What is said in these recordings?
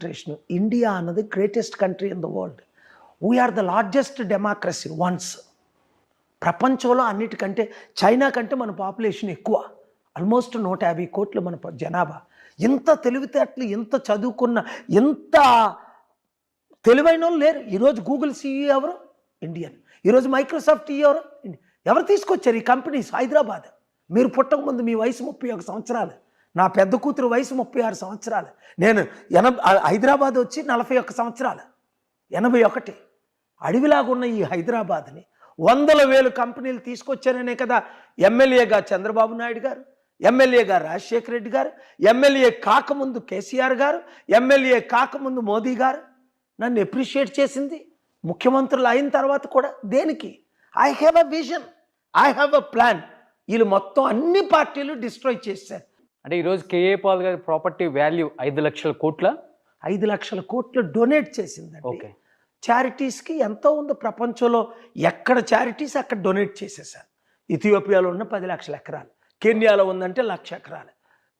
Concentration. India అన్నది greatest country in the world. We are the largest democracy ones. ప్రపంచంలో అన్నిటికంటే China కంటే మన పాపులేషన్ ఎక్కువ, ఆల్మోస్ట్ 150 కోట్లు మన జనాభా. ఇంత తెలివితేటలు, ఇంత చదువుకున్న, ఇంత తెలివైన వాళ్ళు లేరు. ఈరోజు గూగుల్ సీఈఓ ఎవరు? ఇండియన్. ఈరోజు మైక్రోసాఫ్ట్ ఎవరు? ఎవరు తీసుకొచ్చారు ఈ కంపెనీస్? హైదరాబాద్. మీరు పుట్టకముందు మీ వయసు 31 సంవత్సరాలు, నా పెద్ద కూతురు వయసు 36 సంవత్సరాలు, నేను హైదరాబాద్ వచ్చి 41 సంవత్సరాలు, 81. అడవిలాగా ఉన్న ఈ హైదరాబాద్ని 100,000 కంపెనీలు తీసుకొచ్చారనే కదా ఎమ్మెల్యేగా చంద్రబాబు నాయుడు గారు, ఎమ్మెల్యేగా రాజశేఖర రెడ్డి గారు, ఎమ్మెల్యే కాకముందు కేసీఆర్ గారు, ఎమ్మెల్యే కాకముందు మోదీ గారు నన్ను అప్రిషియేట్ చేసింది. ముఖ్యమంత్రులు అయిన తర్వాత కూడా దేనికి? I have a vision, I have a plan. వీళ్ళు మొత్తం అన్ని పార్టీలు డిస్ట్రాయ్ చేశారు. అంటే ఈరోజు కేఏ పాల్ గారి ప్రాపర్టీ వాల్యూ 5 లక్షల కోట్ల 5 లక్షల కోట్లు డొనేట్ చేసిందండి. ఓకే. చారిటీస్కి ఎంతో ఉంది ప్రపంచంలో. ఎక్కడ చారిటీస్ అక్కడ డొనేట్ చేసేసారు. ఇథియోపియాలో ఉన్న 10 లక్షల ఎకరాలు, కెన్యాలో ఉందంటే 1,00,000 ఎకరాలు.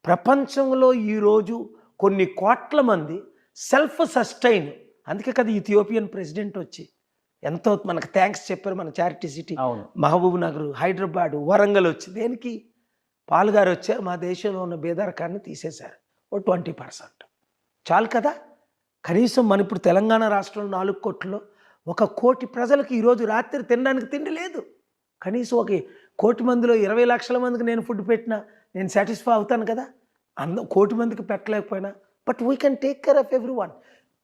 ప్రపంచంలో ఈరోజు కొన్ని కోట్ల మంది సెల్ఫ్ సస్టైన్. అందుకే కదా ఇథియోపియన్ ప్రెసిడెంట్ వచ్చి ఎంతో మనకు థ్యాంక్స్ చెప్పారు. మన చారిటీ సిటీ మహబూబ్ నగర్, హైదరాబాద్, వరంగల్ వచ్చి దేనికి? పాల్గారు వచ్చారు, మా దేశంలో ఉన్న బేదరకాన్ని తీసేశారు. ఓ 20%. చాలు కదా. కనీసం మన ఇప్పుడు తెలంగాణ రాష్ట్రంలో 4 కోట్లలో 1 కోటి ప్రజలకు ఈరోజు రాత్రి తినడానికి తిండి లేదు. కనీసం 1 కోటి మందిలో 20 లక్షల మందికి నేను ఫుడ్ పెట్టినా నేను సాటిస్ఫై అవుతాను కదా. 1 కోటి మందికి పెట్టలేకపోయినా, but we can take care of every one.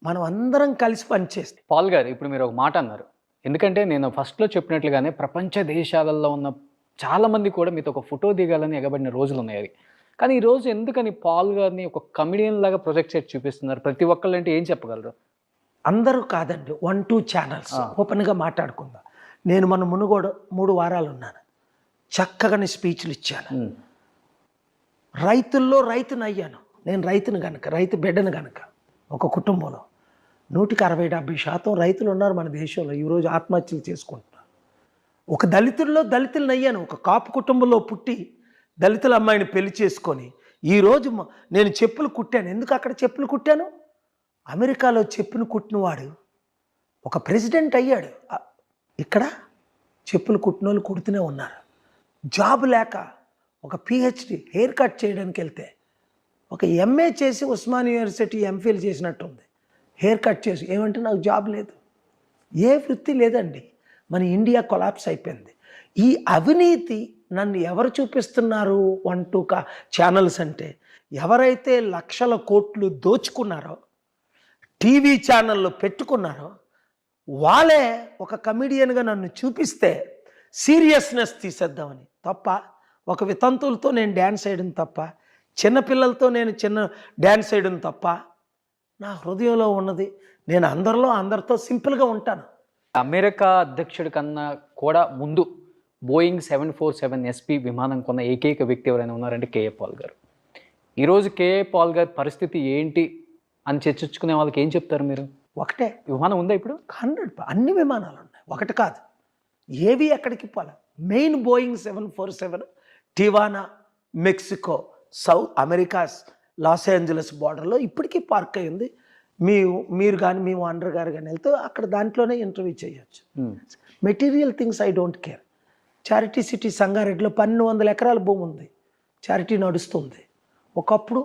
మనం అందరం కలిసి పనిచేస్తే. పాల్ గారు, ఇప్పుడు మీరు ఒక మాట అన్నారు. ఎందుకంటే నేను ఫస్ట్లో చెప్పినట్లుగానే ప్రపంచ దేశాలలో ఉన్న చాలామంది కూడా మీతో ఒక ఫోటో దిగాలని ఎగబడిన రోజులు ఉన్నాయి. అది కానీ ఈరోజు ఎందుకని పాల్ గారిని ఒక కమెడియన్ లాగా ప్రొజెక్ట్ చేసి చూపిస్తున్నారు? ప్రతి ఒక్కళ్ళు అంటే ఏం చెప్పగలరు? అందరూ కాదండి, 1-2 ఛానల్స్ ఓపెన్గా మాట్లాడుకుందాం. నేను మన మునుగోడు 3 వారాలు ఉన్నాను. చక్కగానే స్పీచ్లు ఇచ్చాను. రైతుల్లో రైతుని అయ్యాను నేను. రైతుని కనుక, రైతు బిడ్డను కనుక, ఒక కుటుంబంలో 160-70% రైతులు ఉన్నారు మన దేశంలో. ఈరోజు ఆత్మహత్యలు చేసుకుంటున్నారు. ఒక దళితుల్లో దళితులను అయ్యాను. ఒక కాపు కుటుంబంలో పుట్టి దళితుల అమ్మాయిని పెళ్లి చేసుకొని ఈరోజు నేను చెప్పులు కుట్టాను. ఎందుకు అక్కడ చెప్పులు కుట్టాను? అమెరికాలో చెప్పులు కుట్టినవాడు ఒక ప్రెసిడెంట్ అయ్యాడు. ఇక్కడ చెప్పులు కుట్టిన వాళ్ళు కుడుతూనే ఉన్నారు. జాబ్ లేక ఒక పిహెచ్డి హెయిర్ కట్ చేయడానికి వెళ్తే ఒక ఎంఏ చేసి ఉస్మాన్ యూనివర్సిటీ ఎంఫిల్ చేసినట్టుంది. హెయిర్ కట్ చేసి ఏమంటే నాకు జాబ్ లేదు. ఏ వృత్తి లేదండి. మన ఇండియా కొలాప్స్ అయిపోయింది. ఈ అవినీతి నన్ను ఎవరు చూపిస్తున్నారు? 1-2 ఛానల్స్ అంటే ఎవరైతే లక్షల కోట్లు దోచుకున్నారో, టీవీ ఛానల్లో పెట్టుకున్నారో వాళ్ళే ఒక కమెడియన్గా నన్ను చూపిస్తే సీరియస్నెస్ తీసేద్దామని తప్ప, ఒక వితంతువులతో నేను డ్యాన్స్ వేయడం తప్ప, చిన్నపిల్లలతో నేను డ్యాన్స్ వేయడం తప్ప, నా హృదయంలో ఉన్నది నేను అందరితో సింపుల్గా ఉంటాను. అమెరికా అధ్యక్షుడి కన్నా కూడా ముందు బోయింగ్ 747 SP విమానం కొన్న ఏకైక వ్యక్తి ఎవరైనా ఉన్నారంటే కేఏ పాల్ గారు. ఈరోజు కేఏ పాల్ గారి పరిస్థితి ఏంటి అని చర్చించుకునే వాళ్ళకి ఏం చెప్తారు మీరు? ఒకటే విమానం ఉందా ఇప్పుడు? 100 అన్ని విమానాలు ఉన్నాయి, ఒకటి కాదు. ఏవి ఎక్కడికి పోలే. Main Boeing 747 Tijuana, Mexico, America Los Angeles బార్డర్లో ఇప్పటికీ పార్క్ అయ్యింది. మీరు కానీ మేము అండర్ గారు కానీ వెళ్తే అక్కడ దాంట్లోనే ఇంటర్వ్యూ చేయొచ్చు. Material things I don't care. Charity city సంగారెడ్డిలో 1,200 ఎకరాల భూమి ఉంది. చారిటీ నడుస్తుంది. ఒకప్పుడు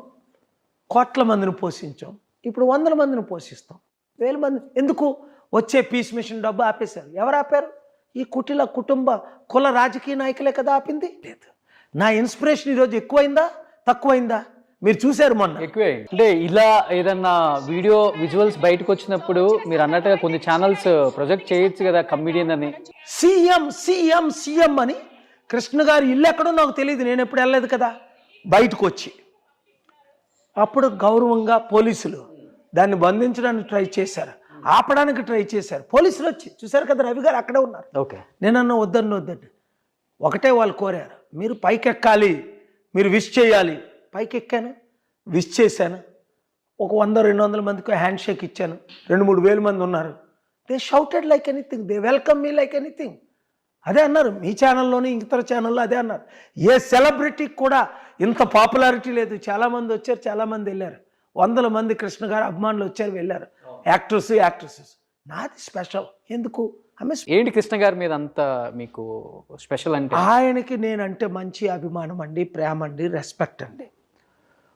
కోట్ల మందిని పోషించాం, ఇప్పుడు 100 మందిని పోషిస్తాం. 1000 మంది ఎందుకు? వచ్చే పీస్ మిషన్ డబ్బు ఆపేశారు. ఎవరు ఆపారు? ఈ కుటుంబ కుల రాజకీయ నాయకులే కదా ఆపింది. లేదు, నా ఇన్స్పిరేషన్ ఈరోజు ఎక్కువైందా తక్కువైందా? మీరు చూశారు మొన్న. ఎక్కువే. అంటే ఇలా ఏదన్నా వీడియో విజువల్స్ బయటకు వచ్చినప్పుడు మీరు అన్నట్టుగా కొన్ని ఛానల్స్ ప్రొజెక్ట్ చేయొచ్చు కదా కమిడియన్ అని. సీఎం అని కృష్ణ గారి ఇల్లు ఎక్కడో నాకు తెలియదు, నేను ఎప్పుడు వెళ్ళలేదు కదా. బయటకు వచ్చి అప్పుడు గౌరవంగా పోలీసులు దాన్ని బంధించడానికి ట్రై చేశారు, ఆపడానికి ట్రై చేశారు. పోలీసులు వచ్చి చూశారు కదా, రవి గారు అక్కడే ఉన్నారు. ఓకే, నేనన్నా వద్దండి. ఒకటే వాళ్ళు కోరారు, మీరు పైకెక్కాలి, మీరు విష్ చేయాలి. పైకి ఎక్కాను, విష్ చేశాను. ఒక 100-200 మందికి హ్యాండ్ షేక్ ఇచ్చాను. 2-3 వేల మంది ఉన్నారు. They shouted like anything, they welcome me like anything. అదే అన్నారు మీ ఛానల్లోని, ఇతర ఛానల్లో అదే అన్నారు. ఏ సెలబ్రిటీకి కూడా ఇంత పాపులారిటీ లేదు. చాలామంది వచ్చారు, చాలామంది వెళ్ళారు. వందల మంది కృష్ణ గారు అభిమానులు వచ్చారు వెళ్ళారు, యాక్ట్రెసెస్. నాది స్పెషల్ ఎందుకు? ఆమె ఏంటి కృష్ణ గారి మీద అంత మీకు స్పెషల్ అంటే? ఆయనకి నేనంటే మంచి అభిమానం అండి, ప్రేమ అండి, రెస్పెక్ట్ అండి.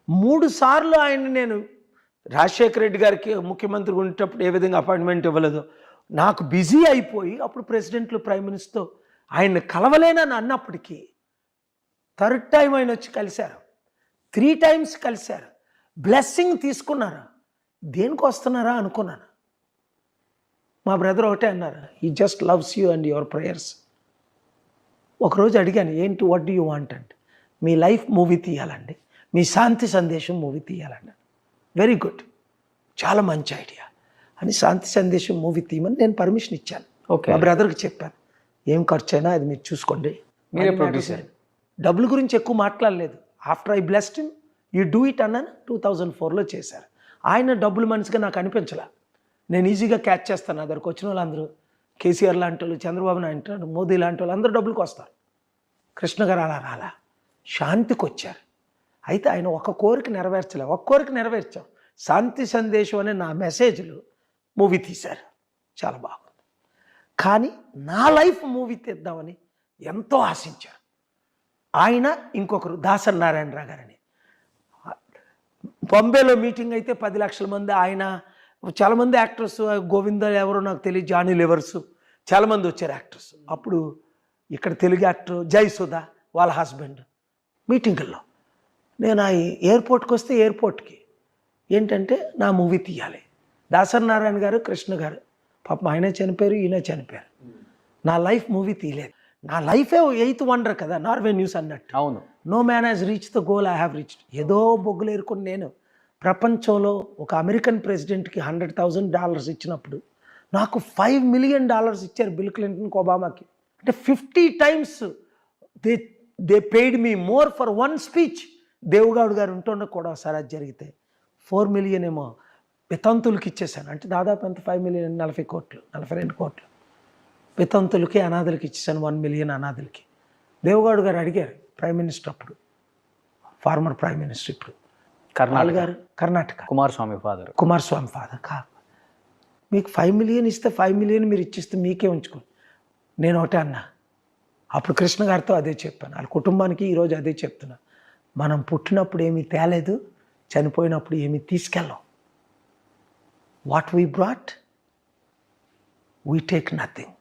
3 సార్లు ఆయన నేను రాజశేఖర రెడ్డి గారికి ముఖ్యమంత్రి ఉండేటప్పుడు ఏ విధంగా అపాయింట్మెంట్ ఇవ్వలేదు, నాకు బిజీ అయిపోయి అప్పుడు ప్రెసిడెంట్లు ప్రైమ్ మినిస్టర్తో ఆయన్ని కలవలేనని అన్నప్పటికీ 3rd టైం ఆయన వచ్చి కలిశారు, 3 టైమ్స్ కలిశారు, బ్లెస్సింగ్ తీసుకున్నారు. దేనికి వస్తున్నారా అనుకున్నాను. మా బ్రదర్ ఒకటే అన్నారు, he just loves you and your prayers. ఒకరోజు అడిగాను, ఏంటి వాట్ డూ యూ వాంట్ అంటే, మీ లైఫ్ మూవీ తీయాలండి, మీ శాంతి సందేశం మూవీ తీయాలండి. వెరీ గుడ్, చాలా మంచి ఐడియా అని శాంతి సందేశం మూవీ తీయమని నేను పర్మిషన్ ఇచ్చాను. ఓకే. మా బ్రదర్కి చెప్పాను, ఏం ఖర్చు అయినా అది మీరు చూసుకోండి, మీరే ప్రొడ్యూసర్. డబ్బుల గురించి ఎక్కువ మాట్లాడలేదు. After I blessed him you do it అన్నాను. 2004లో చేశారు. ఆయన డబ్బులు మనిషిగా నాకు అనిపించలే. నేను ఈజీగా క్యాచ్ చేస్తాను. నా దగ్గరకు వచ్చిన వాళ్ళందరూ కేసీఆర్ లాంటి వాళ్ళు, చంద్రబాబు నాయుడు లాంటి, మోదీ లాంటి వాళ్ళు అందరూ డబ్బులకు వస్తారు. కృష్ణ గారు అలా రాలా, శాంతికి వచ్చారు. అయితే ఆయన ఒక కోరిక నెరవేర్చలే, ఒక కోరిక నెరవేర్చాం. శాంతి సందేశం అనే నా మెసేజ్లు మూవీ తీశారు, చాలా బాగుంది. కానీ నా లైఫ్ మూవీ తీద్దామని ఎంతో ఆశించారు. ఆయన ఇంకొకరు దాసరి నారాయణరావు గారని, బాంబేలో మీటింగ్ అయితే 10 లక్షల మంది, ఆయన చాలామంది యాక్టర్స్, గోవింద ఎవరో నాకు తెలియదు, జానీ లివర్స్ చాలామంది వచ్చారు యాక్టర్స్. అప్పుడు ఇక్కడ తెలుగు యాక్టర్ జయసుధ వాళ్ళ హస్బెండ్ మీటింగుల్లో, నేను ఆ ఎయిర్పోర్ట్కి వస్తే ఎయిర్పోర్ట్కి ఏంటంటే నా మూవీ తీయాలి. దాసరి నారాయణ గారు, కృష్ణ గారు, పాపం ఆయన చనిపోయారు, ఈయన చనిపోయారు. నా లైఫ్ మూవీ తీయలేదు. నా లైఫే 8th వండర్ కదా, నార్వే న్యూస్ అన్నట్టు. అవును. No man has reach the goal I have reached. ఏదో బొగ్గులు ఏరుకుని నేను ప్రపంచంలో ఒక అమెరికన్ ప్రెసిడెంట్కి $100,000 ఇచ్చినప్పుడు నాకు $5 మిలియన్ ఇచ్చారు బిల్ క్లింటన్కి, ఒబామాకి. అంటే 50 times they paid me more for one speech. Devegowda గారు ఉంటుండే కూడా ఒకసారి అది జరిగితే 4 మిలియన్ ఏమో వితంతులకి ఇచ్చేసాను. అంటే దాదాపు ఎంత 5 మిలియన్, 40 కోట్లు, 42 కోట్లు వితంతులకి, అనాథలకి ఇచ్చేసాను. 1 మిలియన్ అనాథలకి. దేవగౌడ్ గారు అడిగారు, ప్రైమ్ మినిస్టర్ అప్పుడు, ఫార్మర్ ప్రైమ్ మినిస్టర్ ఇప్పుడు, కర్ణాటక కుమారస్వామి ఫాదర్ కాదు, మీకు 5 మిలియన్ ఇస్తే 5 మిలియన్ మీరు ఇచ్చిస్తే మీకే ఉంచుకోండి. నేను ఒకటే అన్నా, అప్పుడు కృష్ణ గారితో అదే చెప్పాను, వాళ్ళ కుటుంబానికి ఈరోజు అదే చెప్తున్నా. మనం పుట్టినప్పుడు ఏమీ తేలేదు, చనిపోయినప్పుడు ఏమీ తీసుకెళ్ళాం. What we brought we take nothing,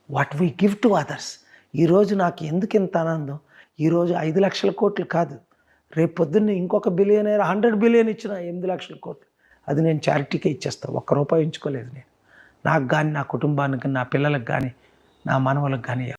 what we give to others. ఈరోజు నాకు ఎందుకు ఇంత ఆనందం, ఈరోజు 5 లక్షల కోట్లు కాదు, రేపు పొద్దున్నే ఇంకొక బిలియనర్ 100 బిలియన్ ఇచ్చిన 8 లక్షల కోట్లు అది నేను చారిటీకే ఇచ్చేస్తాను. ₹1 ఉంచుకోలేదు నేను. నాకు కానీ, నా కుటుంబానికి, నా పిల్లలకు కానీ, నా మనవలకు కానీ.